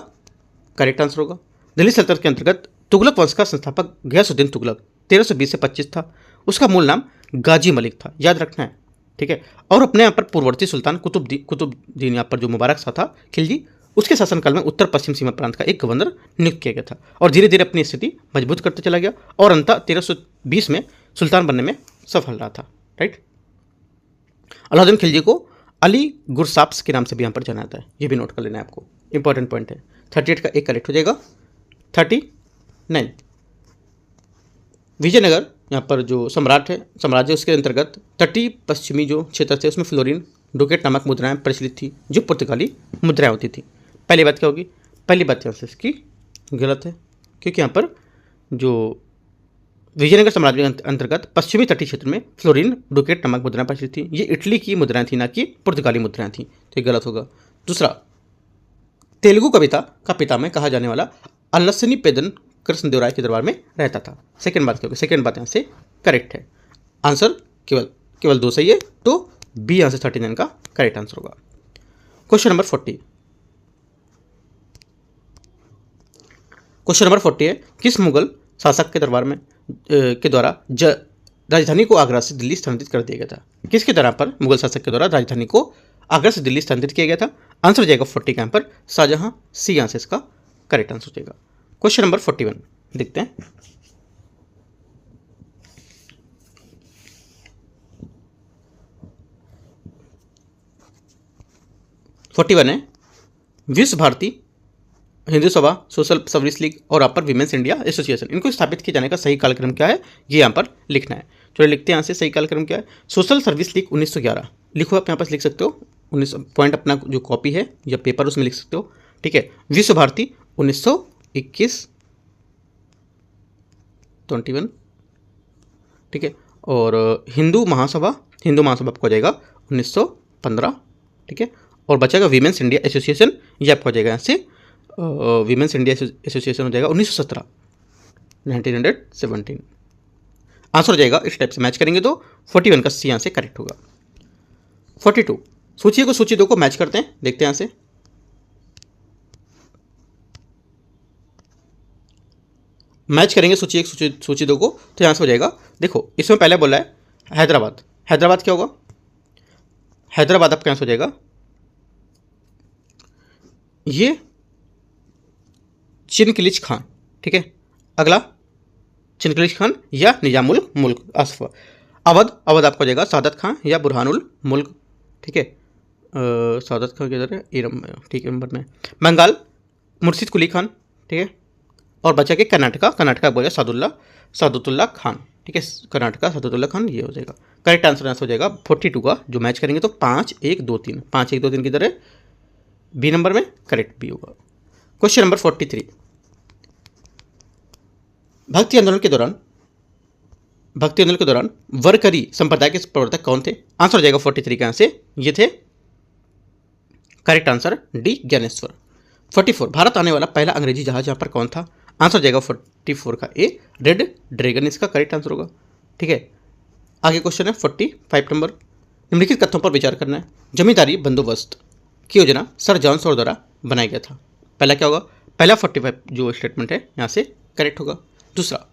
करेक्ट आंसर होगा। दिल्ली सल्तनत के अंतर्गत तुगलक वंश का संस्थापक गयासुद्दीन तुगलक 1320 से 25 था। उसका मूल नाम गाजी मलिक था, याद रखना है, ठीक है। और अपने यहाँ पर पूर्ववर्ती सुल्तान कुतुबुद्दीन यहाँ पर जो मुबारक शाह था खिलजी, उसके शासनकाल में उत्तर पश्चिम सीमा प्रांत का एक गवर्नर नियुक्त किया गया था, और धीरे धीरे अपनी स्थिति मजबूत करते चला गया, और अंततः 1320 में सुल्तान बनने में सफल रहा था, राइट। अलाउद्दीन खिलजी को अली गुरसाप्स के नाम से भी यहाँ पर जाना जाता है, ये भी नोट कर लेना है आपको, इंपॉर्टेंट पॉइंट है। 38 का एक करेक्ट हो जाएगा। 39 विजयनगर यहाँ पर जो साम्राज्य उसके अंतर्गत तटीय पश्चिमी जो क्षेत्र थे उसमें फ्लोरिन डुकेट नामक मुद्राएं प्रचलित थी, जो पुर्तगाली मुद्राएं होती थी। पहली बात क्या होगी? पहली बात यहाँ से इसकी गलत है, क्योंकि यहाँ पर जो विजयनगर साम्राज्य के अंतर्गत पश्चिमी तटीय क्षेत्र में फ्लोरिन डुकेट नामक मुद्राएं प्रचलित थी। ये इटली की मुद्राएं थी, ना कि पुर्तगाली मुद्राएं थी, तो ये गलत होगा। दूसरा तेलुगु कविता का पितामह कहा जाने वाला अल्लसनी पेदन कृष्णदेवराय के दरबार में रहता था। सेकंड बात क्या होगी? सेकंड बात यहाँ से करेक्ट है। आंसर केवल 2 सही है, तो बी यहाँ से 39 का करेक्ट आंसर होगा। Question number 40। क्वेश्चन नंबर 40 है किस मुगल शासक के दरबार में के द्वारा राजधानी को आगरा से दिल्ली स्थानांतरित कर दिया गया था? किसके दरबार पर मुगल शासक के द्वारा राजधानी को आगरा से दिल्ली स्थानांतरित किया गया था? आंसर हो जाएगा 40 का यहाँ पर शाहजहां, सी यहाँ से इसका करेक्ट आंसर हो जाएगा। क्वेश्चन नंबर 41 देखते हैं। है विश्व भारती, हिंदू सभा, सोशल सर्विस लीग और अपर विमेंस इंडिया एसोसिएशन, इनको स्थापित किए जाने का सही कालक्रम क्या है ये यहाँ पर लिखना है। चलिए लिखते हैं यहाँ से सही कालक्रम क्या है। सोशल सर्विस लीग 1911 लिखो, आप यहाँ पर लिख सकते हो 19 पॉइंट, अपना जो कॉपी है या पेपर उसमें लिख सकते हो, ठीक है। विश्व भारती 1921 21, ठीक है। और हिंदू महासभा आपको हो जाएगा 1915, ठीक है। और बचेगा विमेंस इंडिया एसोसिएशन, ये आपको हो जाएगा यहाँ से विमेंस इंडिया एसोसिएशन हो जाएगा 1917 1917। आंसर हो जाएगा इस टाइप से मैच करेंगे तो 41 का सी यहाँ से करेक्ट होगा। 42 सूची को सूची 2 को मैच करते हैं, देखते हैं यहाँ से। मैच करेंगे सूची 1 सूची 2 को, तो यहाँ से हो जाएगा। देखो इसमें पहले बोला है हैदराबाद, हैदराबाद क्या होगा, हैदराबाद आपका यहाँ से हो जाएगा ये चिनकिलिच खान, ठीक है। अगला चिनकिलिच खान या निजामुल मुल्क असफ। अवध, अवध आपका हो जाएगा सादत खान या बुरहानुल मुल्क, ठीक है। सादत खान किधर है, ए नंबर, ठीक है नंबर में। बंगाल मुर्शिद कुली खान, ठीक है। और बचा के कर्नाटका, कर्नाटका बोला सादुल्ला खान, ठीक है। कर्नाटका सादुल्ला खान, ये हो जाएगा करेक्ट आंसर। आंसर हो जाएगा 42 का, जो मैच करेंगे तो 5 1 2 3, 5 1 2 3 किधर है, बी नंबर में, करेक्ट बी होगा। क्वेश्चन नंबर 43, भक्ति आंदोलन के दौरान वरकरी संप्रदाय के प्रवर्तक कौन थे? आंसर हो जाएगा 43 का, यहाँ से ये थे, correct answer D Dnyaneshwar. 44, Bharat आने वाला पहला अंग्रेजी जहाज यहाँ पर कौन था? आंसर हो जाएगा 44 का ए, रेड ड्रैगन इसका करेक्ट आंसर होगा, ठीक है। आगे क्वेश्चन है 45 नंबर, निम्नलिखित कथनों पर विचार करना है। जमींदारी बंदोबस्त की योजना सर जॉन सॉर द्वारा बनाया गया था। पहला क्या होगा, पहला 45 जो स्टेटमेंट है यहाँ से करेक्ट होगा। दूसरा,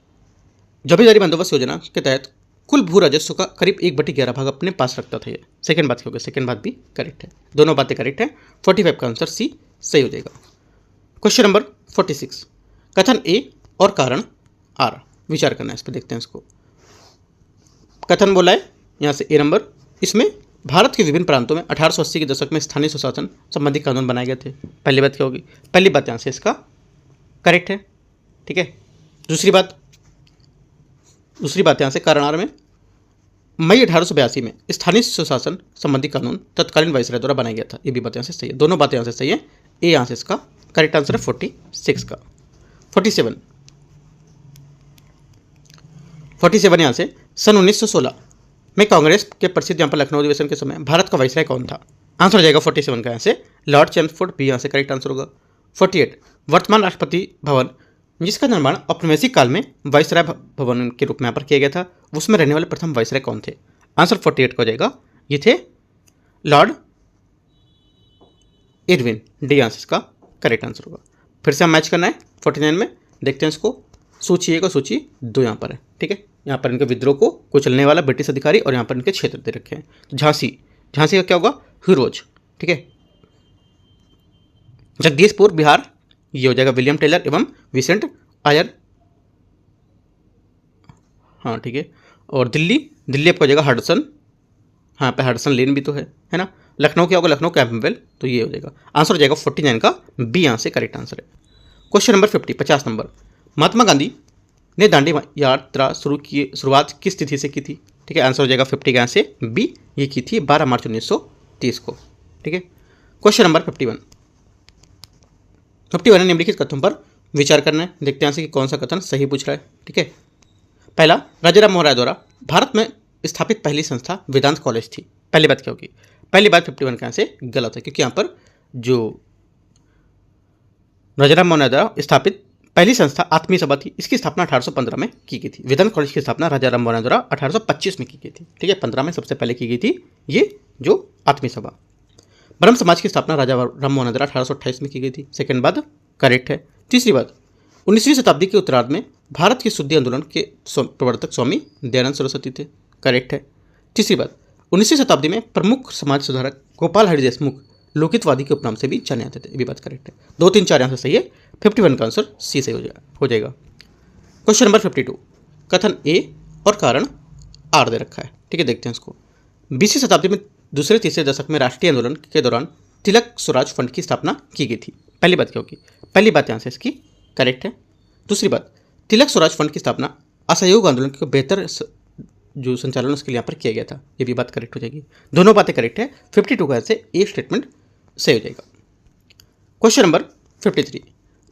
जमींदारी बंदोबस्त योजना के तहत कुल भू राजस्व का करीब 1/11 भाग अपने पास रखता था ये। सेकंड बात क्या होगा, सेकंड बात भी करेक्ट है, दोनों बातें करेक्ट है। 45 का आंसर सी सही हो जाएगा। क्वेश्चन नंबर 46, कथन ए और कारण आर, विचार करना है इस पर, देखते हैं इसको। कथन बोला है यहाँ से ए नंबर, इसमें भारत के विभिन्न प्रांतों में 1880 के दशक में स्थानीय सुशासन संबंधी कानून बनाए गए थे। पहली बात क्या होगी, पहली बात यहाँ से इसका करेक्ट है, ठीक है। दूसरी बात यहाँ से कारण आर में मई 1882 में स्थानीय सुशासन संबंधी कानून तत्कालीन वायसराय द्वारा बनाया गया था, ये भी बात यहाँ से सही है, दोनों बातें यहाँ से सही है। ए यहाँ से इसका करेक्ट आंसर है 46 का। 47 यहाँ से सन 1916 में कांग्रेस के प्रसिद्ध यहाँ पर लखनऊ अधिवेशन के समय भारत का वायसराय कौन था? आंसर हो जाएगा 47 का यहाँ से लॉर्ड चैम्सफोर्ड, बी यहाँ से करेक्ट आंसर होगा। 48, वर्तमान राष्ट्रपति भवन जिसका निर्माण औपनिवेशिक काल में वायसराय भवन के रूप में यहाँ पर किया गया था, उसमें रहने वाले प्रथम वायसराय कौन थे? आंसर 48 का हो जाएगा, ये थे लॉर्ड इरविन, डी यहाँ से इसका करेक्ट आंसर होगा। फिर से हम मैच करना है 49 में, देखते हैं इसको। सूची 1 और सूची 2 यहाँ पर है, ठीक है। यहाँ पर इनके विद्रोह को कुचलने वाला ब्रिटिश अधिकारी और यहाँ पर इनके क्षेत्र दे रखे हैं। तो झांसी का क्या होगा, हीरोज, ठीक है। जगदीशपुर बिहार, ये हो जाएगा विलियम टेलर एवं विसेंट आयर, हाँ ठीक है। और दिल्ली आपका हो जाएगा हडसन, हाँ पे हडसन लेन भी तो है ना। लखनऊ क्या होगा, लखनऊ कैंपबेल, तो ये हो जाएगा आंसर हो जाएगा 49 का बी यहाँ से करेक्ट आंसर है। Question number 50 number, Mahatma Gandhi ने दांडी यात्रा शुरुआत किस तिथि से की थी? ठीक है, आंसर हो जाएगा 50 का यहाँ से बी, ये की थी 12 मार्च 1930 को, ठीक है। क्वेश्चन नंबर 51 निम्नलिखित कथनों पर विचार करना है, देखते हैं कि कौन सा कथन सही पूछ रहा है, ठीक है। पहला, राजाराम मोहन राय द्वारा भारत में स्थापित पहली संस्था वेदांत कॉलेज थी। पहली बात क्या होगी, पहली बात 51 का यहाँ से गलत है, क्योंकि यहाँ पर जो राजाराम मोहन राय द्वारा स्थापित पहली संस्था आत्मीय सभा थी, इसकी स्थापना 1815 में की गई थी। वेदांत कॉलेज की स्थापना राजाराम मोहन राय द्वारा 1825 में की गई थी, ठीक है। 15 में सबसे पहले की गई थी ये जो आत्मीय सभा। ब्रह्म समाज की स्थापना राजा राम मोहन राय द्वारा 1828 में की गई थी, सेकंड बात करेक्ट है। तीसरी बात, 19वीं शताब्दी के उत्तरार्ध में भारत के शुद्धि आंदोलन के प्रवर्तक स्वामी दयानंद सरस्वती थे, करेक्ट है। तीसरी बात, 19वीं शताब्दी में प्रमुख समाज सुधारक गोपाल हरि देशमुख लोकितवादी के उपनाम से भी जाने जाते थे, ये भी बात करेक्ट है। 2 3 4 यहाँ से सही है, 51 का आंसर सी से हो जाएगा। क्वेश्चन नंबर 52 कथन ए और कारण आर दे रखा है, ठीक है, देखते हैं इसको। 20वीं शताब्दी में दूसरे तीसरे दशक में राष्ट्रीय आंदोलन के दौरान तिलक स्वराज फंड की स्थापना की गई थी। पहली बात क्या होगी, पहली बात यहाँ से इसकी करेक्ट है। दूसरी बात, तिलक स्वराज फंड की स्थापना असहयोग आंदोलन के बेहतर जो संचालन उसके लिए यहाँ पर किया गया था, ये भी बात करेक्ट हो जाएगी। दोनों बातें करेक्ट है, 52 का से एक स्टेटमेंट सही हो जाएगा। क्वेश्चन नंबर 53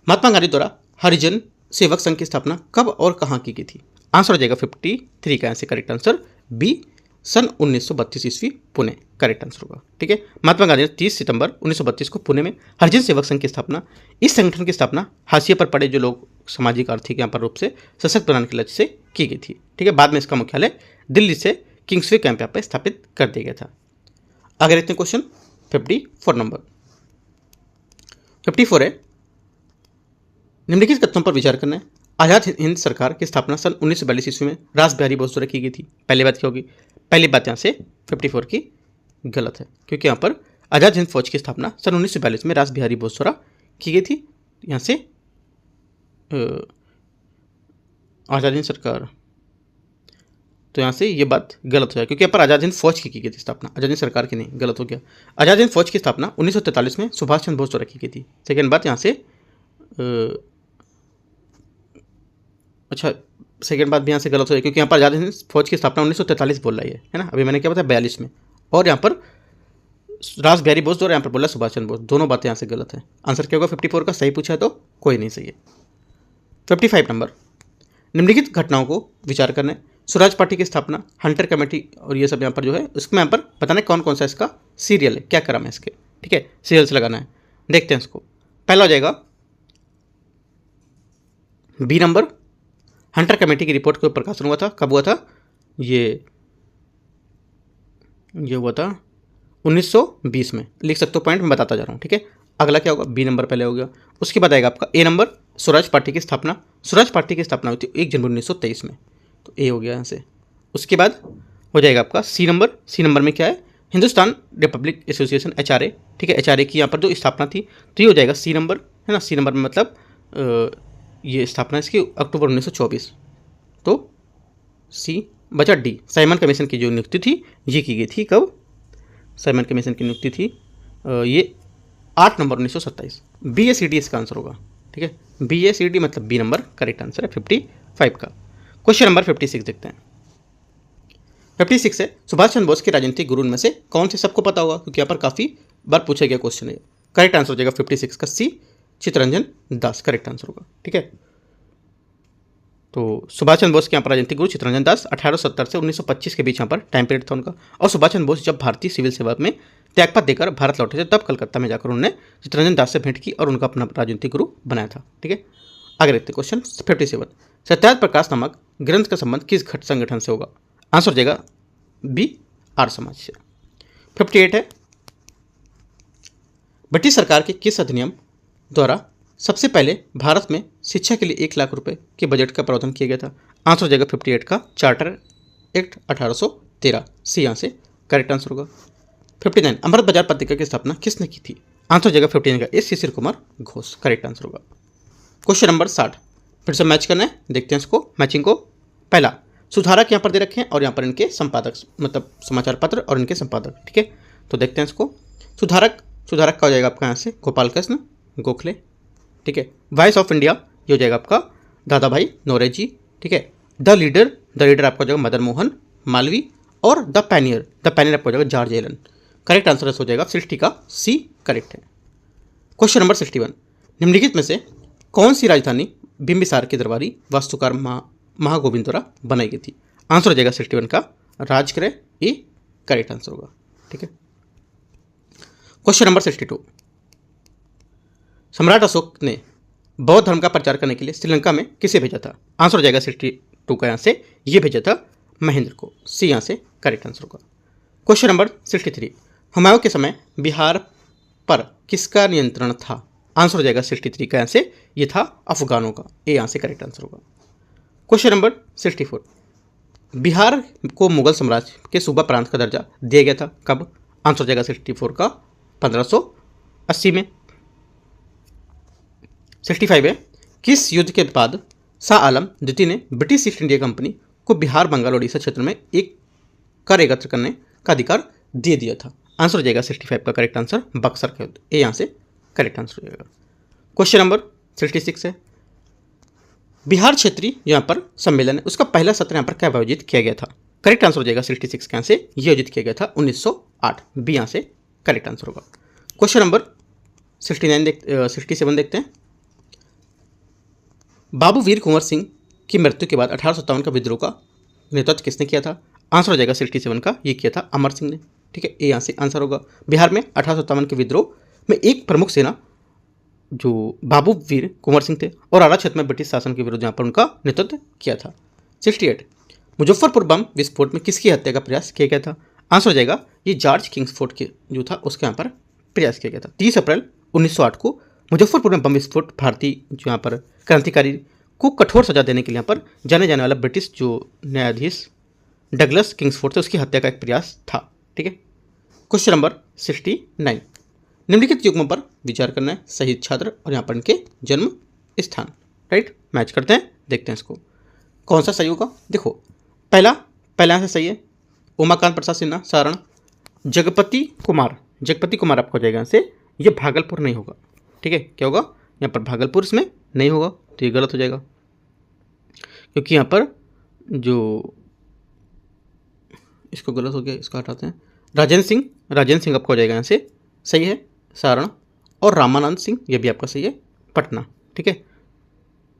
महात्मा गांधी द्वारा हरिजन सेवक संघ की स्थापना कब और कहाँ की गई थी? आंसर हो जाएगा 53 का यहाँ से करेक्ट आंसर बी, सन 1932 ईस्वी पुणे, करेक्ट आंसर होगा, ठीक है। महात्मा गांधी ने 30 सितंबर 1932 को पुणे में हरिजन सेवक संघ की स्थापना, इस संगठन की स्थापना हाशिए पर पड़े जो लोग सामाजिक आर्थिक यहाँ पर रूप से सशक्त बनाने के लक्ष्य से की गई थी, ठीक है। बाद में इसका मुख्यालय दिल्ली से किंग्सवे कैंप यहाँ पर स्थापित कर दिया गया था। आगे देखते हैं क्वेश्चन 54 नंबर। 54 है, निम्नलिखित कथनों पर विचार करना है। आज़ाद हिंद सरकार की स्थापना सन 1942 ईस्वी में रास बिहारी बोस द्वारा की गई थी। पहली बात क्या होगी? पहली बात यहाँ से 54 की गलत है, क्योंकि यहाँ पर आज़ाद हिंद फौज की स्थापना सन 1942 में रास बिहारी बोस द्वारा की गई थी। यहाँ से आज़ाद हिंद सरकार, तो यहाँ से ये बात गलत हो जाए, क्योंकि यहाँ पर आज़ाद हिंद फौज की गई थी स्थापना, आज़ाद हिंद सरकार की नहीं, गलत हो गया। आज़ाद हिंद फौज की स्थापना 1943 में सुभाष चंद्र बोस द्वारा की गई थी। सेकेंड बात यहाँ से अच्छा, सेकेंड बात भी यहाँ से गलत हो जाए, क्योंकि यहाँ पर आज़ाद हिंद फौज की स्थापना 1943 बोल रही है ना। अभी मैंने क्या बताया 42 में, और यहाँ पर रास बिहारी बोस द्वारा यहाँ पर बोला सुभाष चंद्र बोस, दोनों बातें यहाँ से गलत है। आंसर क्या होगा? 54 का सही पूछा है तो कोई नहीं सही है। 55 नंबर, निम्नलिखित घटनाओं को विचार करना है। स्वराज पार्टी की स्थापना, हंटर कमेटी और ये सब यहाँ पर जो है उसमें यहाँ पर बताना है कौन कौन सा इसका सीरियल है, क्या क्रम है इसके, ठीक है, सीरियल से लगाना है। देखते हैं इसको। पहला हो जाएगा बी नंबर, हंटर कमेटी की रिपोर्ट का प्रकाशन हुआ था, कब हुआ था? ये हुआ था 1920 में, लिख सकते हो पॉइंट, मैं बताता जा रहा हूँ, ठीक है। अगला क्या होगा? बी नंबर पहले हो गया। उसके बाद आएगा आपका ए नंबर, स्वराज पार्टी की स्थापना। स्वराज पार्टी की स्थापना हुई थी 1 जनवरी 1923 में, तो ए हो गया यहाँ से। उसके बाद हो जाएगा आपका सी नंबर। सी नंबर में क्या है? हिंदुस्तान रिपब्लिक एसोसिएशन, HRA, ठीक है, HRA की यहाँ पर जो स्थापना थी, तो ये हो जाएगा सी नंबर, है ना। सी नंबर में मतलब ये स्थापना इसकी अक्टूबर 1924, तो सी बचा डी। साइमन कमीशन की जो नियुक्ति थी ये की गई थी कब? साइमन कमीशन की नियुक्ति थी ये 8 नवंबर 1927। BACD इसका आंसर होगा, ठीक है। BACD मतलब बी नंबर करेक्ट आंसर है 55 का। क्वेश्चन नंबर 56 देखते हैं। 56 है, सुभाष चंद्र बोस के राजनीतिक गुरु में से कौन से? सबको पता होगा, क्योंकि यहाँ पर काफ़ी बार पूछा गया क्वेश्चन है। करेक्ट आंसर हो जाएगा 56 का सी, चित्तरंजन दास करेक्ट आंसर होगा, ठीक है। तो सुभाष चंद्र बोस के यहाँ पर राजनीतिक गुरु चित्तरंजन दास 1870 से 1925 के बीच यहाँ पर टाइम पीरियड था उनका। और सुभाष चंद्र बोस जब भारतीय सिविल सेवा में त्यागपत्र देकर भारत लौटे थे, तब कलकत्ता में जाकर उन्होंने चित्तरंजन दास से भेंट की और उनका अपना राजनीतिक गुरु बनाया था, ठीक है। आगे देखते हैं क्वेश्चन 57, सत्याग्रह प्रकाश नामक ग्रंथ का संबंध किस संगठन से होगा? आंसर हो जाएगा बी, आर्य समाज से। 58 है, ब्रिटिश सरकार के किस अधिनियम द्वारा सबसे पहले भारत में शिक्षा के लिए 1 लाख रुपए के बजट का प्रावधान किया गया था? आंसर हो जाएगा 58 का चार्टर एक्ट 1813, सी यहाँ से करेक्ट आंसर होगा। 59, अमृत बाजार पत्रिका की स्थापना किसने की थी? आंसर हो जाएगा 59 का S Shishir Kumar Ghosh correct answer होगा। क्वेश्चन नंबर 60, फिर से मैच करना है, देखते हैं इसको मैचिंग को। पहला, सुधारक यहाँ पर दे रखे हैं और यहाँ पर इनके संपादक, मतलब समाचार पत्र और इनके संपादक, ठीक है। तो देखते हैं इसको। सुधारक का हो जाएगा आपका यहाँ से गोपाल कृष्ण गोखले, ठीक है। वॉइस ऑफ इंडिया ये हो जाएगा आपका दादा भाई नौरोजी, ठीक है। द लीडर आपका हो जाएगा मदन मोहन मालवीय, और द पैनियर आपका हो जाएगा जॉर्ज एलन। करेक्ट आंसर हो जाएगा 60 का सी करेक्ट है। क्वेश्चन नंबर 61, निम्नलिखित में से कौन सी राजधानी बिंबिसार के दरबारी वास्तुकार महागोविंद द्वारा बनाई गई थी? आंसर हो जाएगा 61 का राजगृह, ए करेक्ट आंसर होगा, ठीक है। क्वेश्चन नंबर 62, सम्राट अशोक ने बौद्ध धर्म का प्रचार करने के लिए श्रीलंका में किसे भेजा था? आंसर हो जाएगा 62 का यहाँ से ये भेजा था महेंद्र को, सी यहाँ से करेक्ट आंसर होगा। क्वेश्चन नंबर 63, हुमायूं के समय बिहार पर किसका नियंत्रण था? आंसर हो जाएगा 63 का यहाँ से ये था अफगानों का, ए यहाँ से करेक्ट आंसर होगा। क्वेश्चन नंबर 64, बिहार को मुगल साम्राज्य के सूबा प्रांत का दर्जा दिया गया था कब? आंसर हो जाएगा 64 का 1580 में। 65 है, किस युद्ध के बाद शाह आलम द्वितीय ने ब्रिटिश ईस्ट इंडिया कंपनी को बिहार बंगाल ओडिशा क्षेत्र में एक कर एकत्र करने का अधिकार दे दिया था? आंसर हो जाएगा 65 का करेक्ट आंसर बक्सर का युद्ध, ए यहाँ से करेक्ट आंसर हो जाएगा। क्वेश्चन नंबर 66 है, बिहार क्षेत्रीय यहाँ पर सम्मेलन है उसका पहला सत्र यहाँ पर क्या आयोजित किया गया था? करेक्ट आंसर हो जाएगा 66 का यहाँ से ये आयोजित किया गया था 1908, बी यहाँ से करेक्ट आंसर होगा। क्वेश्चन नंबर 67 देखते हैं। बाबू वीर कुंवर सिंह की मृत्यु के बाद 1857 का विद्रोह का नेतृत्व किसने किया था? आंसर हो जाएगा 67 का ये किया था अमर सिंह ने, ठीक है, ए यहाँ से आंसर होगा। बिहार में 1857 के विद्रोह में एक प्रमुख सेना जो बाबू वीर कुंवर सिंह थे और आरा क्षेत्र में ब्रिटिश शासन के विरुद्ध यहाँ पर उनका नेतृत्व किया था। 68, मुजफ्फरपुर बम विस्फोट में किसकी हत्या का प्रयास किया गया था? आंसर हो जाएगा ये जॉर्ज किंग्सफोर्ड के जो था उसके यहाँ पर प्रयास किया गया था। 30 अप्रैल 1908 को मुजफ्फरपुर में बम विस्फोट भारतीय जो यहाँ पर क्रांतिकारी को कठोर सजा देने के लिए यहाँ पर जाने जाने वाला ब्रिटिश जो न्यायाधीश डगलस किंग्सफोर्ड थे उसकी हत्या का एक प्रयास था। ठीक है। क्वेश्चन नंबर 69, निम्नलिखित युग्मों पर विचार करना है। शहीद छात्र और यहाँ पर इनके जन्म स्थान। राइट, मैच करते हैं, देखते हैं इसको कौन सा सही होगा। देखो पहला यहाँ से सही है, उमाकांत प्रसाद सिन्हा सारण। जगपति कुमार आपको हो जाएगा यहाँ से, ये भागलपुर नहीं होगा। ठीक है, क्या होगा यहाँ पर भागलपुर इसमें नहीं होगा, तो ये गलत हो जाएगा, क्योंकि यहाँ पर जो इसको गलत हो गया, इसको हटाते हैं। राजेंद्र सिंह आपको हो जाएगा यहाँ से, सही है सारण। और रामानंद सिंह ये भी आपका सही है पटना। ठीक है,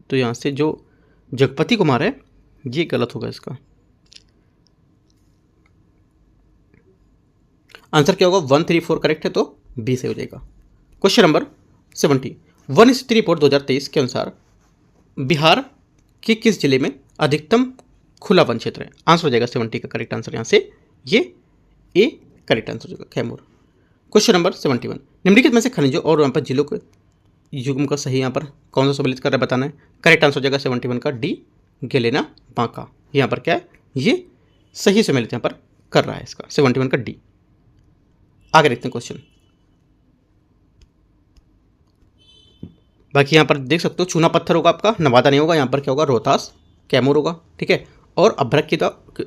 तो यहाँ से जो जगपति कुमार है ये गलत होगा, इसका आंसर क्या होगा 134 करेक्ट है, तो बी से हो जाएगा। क्वेश्चन नंबर 70, वन स्थिति रिपोर्ट 2023 के अनुसार बिहार के किस जिले में अधिकतम खुला वन क्षेत्र है? आंसर हो जाएगा 70 का करेक्ट आंसर यहाँ से ये ए करेक्ट आंसर हो जाएगा, कैमूर। क्वेश्चन नंबर 71, निम्नलिखित में से खनिजों और यहाँ पर जिलों के युग्म का सही यहाँ पर कौन सा सम्मिलित कर रहा है बताना है। करेक्ट आंसर हो जाएगा 71 का डी गेलेना बांका। यहाँ पर क्या है, ये सही सम्मिलित यहाँ पर कर रहा है, इसका 71 का डी। आगे देखते हैं क्वेश्चन। बाकी यहाँ पर देख सकते हो चूना पत्थर होगा आपका, नवादा नहीं होगा, यहाँ पर क्या होगा रोहतास कैमूर होगा। ठीक है, और अभ्रक की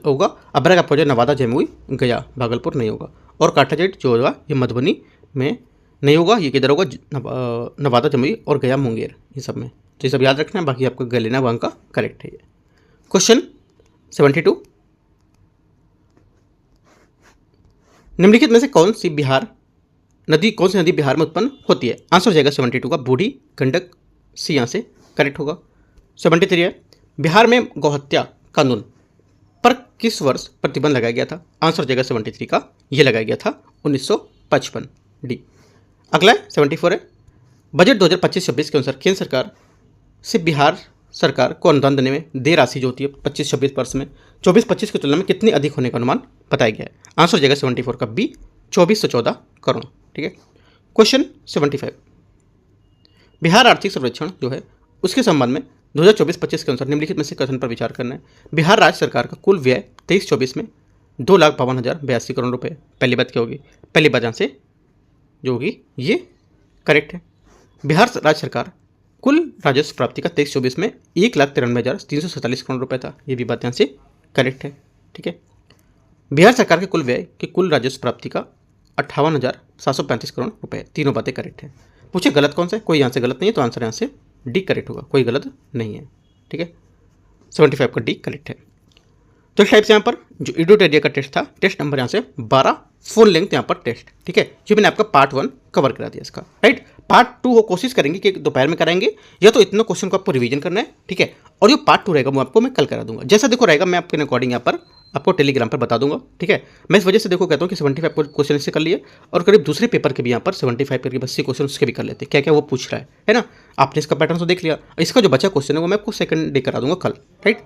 होगा, अभ्रक आपको जो नवादा जमुई गया भागलपुर नहीं होगा। और काठाजेट जो होगा ये मधुबनी में नहीं होगा, ये किधर होगा नवादा जमुई और गया मुंगेर, ये सब में, तो ये सब याद रखना है। बाकी आपको गलेना बांका करेक्ट है ये। क्वेश्चन 72, निम्नलिखित में से कौन सी नदी बिहार में उत्पन्न होती है? आंसर हो जाएगा 72 का बूढ़ी गंडक, सी यहाँ से करेक्ट होगा। 73 है, बिहार में गौहत्या कानून पर किस वर्ष प्रतिबंध लगाया गया था? आंसर हो जाएगा 73 का, ये लगाया गया था 1955 डी। अगला है 74 है, बजट 2025-26 के अनुसार केंद्र सरकार से बिहार सरकार को अनुदान देने में देय राशि जो होती है 25-26 वर्ष में 24-25 की तुलना में कितनी अधिक होने का अनुमान बताया गया है? आंसर हो जाएगा 74 का बी 2414 करोड़। ठीक है। क्वेश्चन 75, बिहार आर्थिक सर्वेक्षण जो है उसके संबंध में 2024-25 के अनुसार निम्नलिखित में से कथन पर विचार करना है। बिहार राज्य सरकार का कुल व्यय 23-24 में 2,52,082 करोड़ रुपए। पहली बात क्या होगी, पहली बात यहाँ से जो होगी ये करेक्ट है। बिहार राज्य सरकार कुल राजस्व प्राप्ति का 23-24 में 1,93,347 करोड़ रुपए था, ये भी बात यहाँ से करेक्ट है। ठीक है, बिहार सरकार के कुल व्यय के कुल राजस्व प्राप्ति का 58,735 करोड़ रुपए, तीनों बातें करेक्ट है। पूछे गलत कौन सा है, कोई यहाँ से गलत नहीं है, तो आंसर यहाँ से डी करेक्ट होगा, कोई गलत नहीं है। ठीक है, 75 का डी करेक्ट है। तो इस टाइप से यहाँ पर जो इडोट एरिया का टेस्ट था, टेस्ट नंबर यहाँ से 12 फुल लेंथ यहाँ पर टेस्ट। ठीक है, ये मैंने आपका पार्ट 1 कवर करा दिया इसका। राइट, पार्ट 2 वो कोशिश करेंगे कि दोपहर में कराएंगे, या तो इतना क्वेश्चन को आपको रिवीजन करना है। ठीक है, और जो पार्ट 2 रहेगा वो आपको मैं कल करा दूंगा, जैसा देखो रहेगा मैं आपके अकॉर्डिंग यहाँ पर आपको टेलीग्राम पर बता दूंगा। ठीक है, मैं इस वजह से देखो कहता हूँ कि 75 क्वेश्चन इससे कर लिए, और करीब दूसरे पेपर के भी यहाँ पर 75 करके 80 क्वेश्चन उसके भी कर लेते हैं, क्या क्या वो पूछ रहा है ना। आपने इसका पैटर्न तो देख लिया, इसका जो बचा क्वेश्चन है वो मैं आपको सेकंड डे करा दूंगा कल। राइट,